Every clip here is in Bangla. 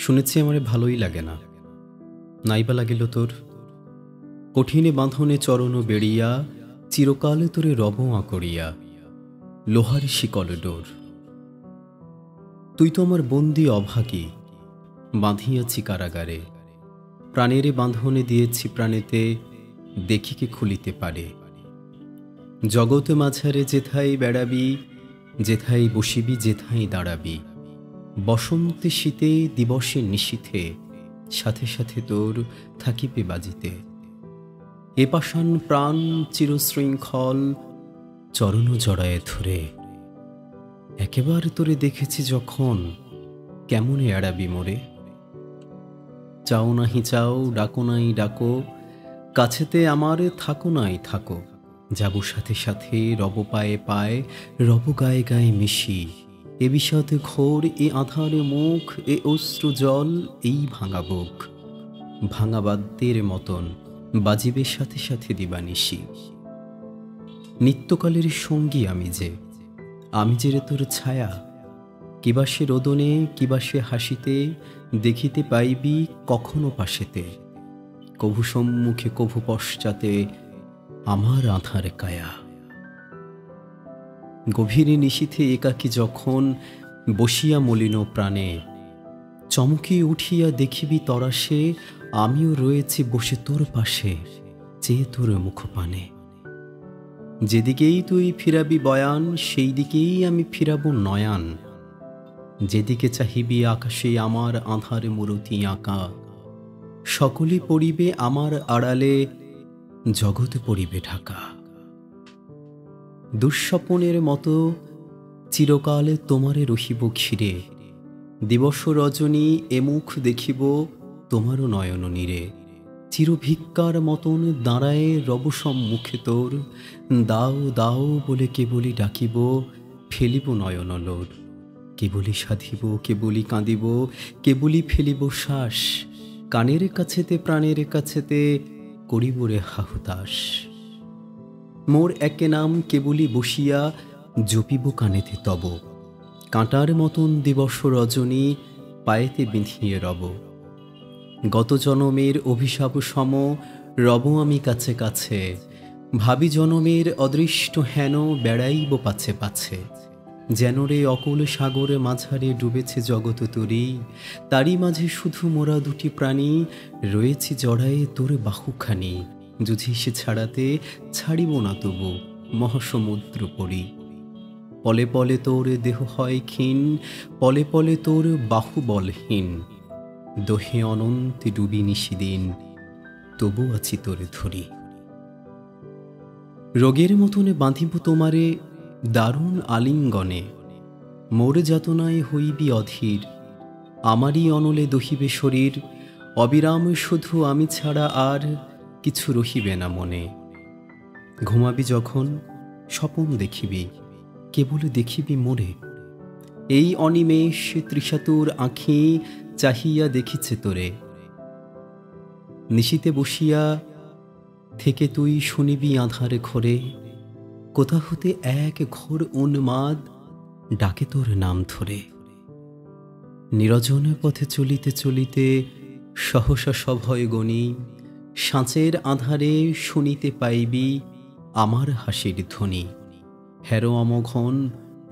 শুনেছি আমারে ভালোই লাগে না, নাইবা লাগিল তোর। কঠিনে বাঁধনে চরণ বেড়িয়া, চিরকাল তোরে রব আঁকড়িয়া, লোহার শিকল ডোর। তুই তো আমার বন্দি অভাগী, বাঁধিয়াছি কারাগারে। প্রাণেরে বাঁধনে দিয়েছি প্রাণেতে, দেখিকে খুলিতে পারে। জগতে মাঝারে যেথায় বেড়াবি, যেথায় বসিবি, যেথায় দাঁড়াবি, বসন্তে শীতে দিবসে নিশীথে, সাথে সাথে তোর থাকিবে বাজিতে। এ পাষাণ প্রাণ চিরশৃঙ্খল চরণ জড়ায়ে ধরে। একেবার তোরে দেখেছি যখন, কেমনে এড়াবি মোরে। চাও নাহি চাও, ডাকো নাই ডাকো, কাছেতে আমার থাকো নাই থাকো। যাব সাথে সাথে, রব পায়ে পায়ে, রব গায়ে গায়ে মিশি। এ বিষাদ ঘোর, এ আধার মুখ, এ অশ্রু জল, এই ভাঙা বুক। ভাঙা বাদ্যের মতন বাজিবে সাথে সাথে দিবানিশি। নিত্যকালের সঙ্গী আমি যে রে তোর ছায়া। কিবা সে রোদনে, কিবা সে হাসিতে, দেখিতে পাইবি কখনো পাশেতে। কভু সম্মুখে কভু পশ্চাতে, আমার আঁধার কায়া। গভীরে নিশীথে একাকী যখন, বসিয়া মলিন প্রাণে, চমকিয়ে উঠিয়া দেখিবি তরাসে, আমিও রয়েছি বসে তোর পাশে, চেয়ে তোর মুখপানে। যেদিকেই তুই ফিরাবি বয়ান, সেই দিকেই আমি ফিরাবো নয়ান। যেদিকে চাহিবি আকাশে আমার আঁধার মূরতি আঁকা। সকলে পড়িবে আমার আড়ালে, জগৎ পড়িবে ঢাকা। দুঃস্বপনের মতো চিরকালে তোমারে রহিব ঘিরে। দিবস রজনী এ মুখ দেখিব, তোমারও নয়ন নীরে। চিরভিক্ষার মতন দাঁড়ায়ে রব সম্মুখে তোর। দাও দাও বলে কেবলি ডাকিব, ফেলিব নয়ন লোর। কেবলি সাধিব, কেবলি কাঁদিব, কেবলি ফেলিব শ্বাস। কানের কাছেতে প্রাণের কাছেতে, করিব রে হাহুতাস। মোর একে নাম কেবলি বসিয়া, জপিব কানেতে তব। কাঁটার মতন দিবস রজনী, পায়েতে বিঁধিয়ে রব। গত জনমের অভিশাপ সম, রব আমি কাছে কাছে। ভাবি জনমের অদৃষ্ট হেন, বেড়াইব পাছে পাছে। যেন রে অকুল সাগর মাঝারে ডুবেছে জগৎ তরী। তারই মাঝে শুধু মোরা দুটি প্রাণী, রয়েছি জড়ায়ে তোর বাহুখানি। যুঝি সে ছাড়াতে, ছাড়িব না তবু মহাসমুদ্র পরি। পলে পলে তোর দেহ হয় ক্ষীণ, পলে পলে তোর বাহু বলহীন। দোহে অনন্তে ডুবি নিশিদিন, তবু আছি তোরে ধরি। রোগের মতনে বাঁধিব তোমারে দারুণ আলিঙ্গনে। মোর যাতনায় হইবি অধীর, আমারই অনলে দহিবে শরীর। অবিরাম শুধু আমি ছাড়া আর কিছু রহিবে না মনে। ঘুমাবি যখন স্বপন দেখিবি, কেবল দেখিবি মোরে। এই অনিমেষ তৃষাতুর আঁখি, চাহিয়া দেখিছে তোরে। নিশীতে বসিয়া থেকে তুই শুনিবি আঁধার ঘরে। কোথা হতে এক ঘোর উন্মাদ, ডাকে তোর নাম ধরে। নিরজন পথে চলিতে চলিতে, সহসা সভয় গণি। সাঁচের আঁধারে শুনিতে পাইবি, আমার হাসির ধ্বনি। হেরো অমঘন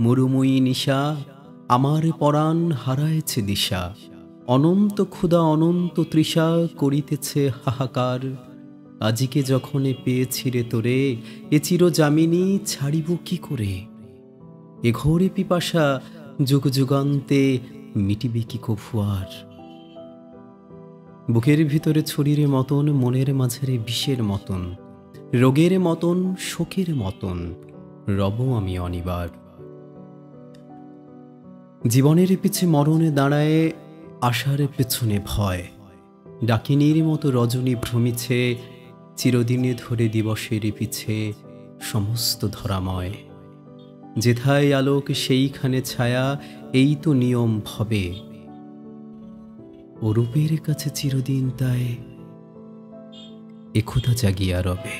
মরুময়ী নিশা, আমার পরাণ হারায়েছে দিশা। অনন্ত ক্ষুধা অনন্ত তৃষা, করিতেছে হাহাকার। আজিকে যখনে পেয়েছি রে তোরে, এ চিরজামিনী ছাড়িব কি করে। এ ঘোরে পিপাসা যুগ যুগান্তে, মিটিবে কি কভু আর। বুকের ভিতরে ছুরির মতন, মনের মাঝারে বিষের মতন। রোগের মতন, শোকের মতন, রব আমি অনিবার। জীবনের পিছে মরণে দাঁড়ায়, আশার পেছনে ভয়। ডাকিনীর মতো রজনী ভ্রমিছে, চিরদিনে ধরে দিবসের পিছে সমস্ত ধরাময়। যেথায় আলোক সেইখানে ছায়া, এই তো নিয়ম ভবে। অরূপের কাছে চিরদিন তাই একথা জাগিয়া রবে।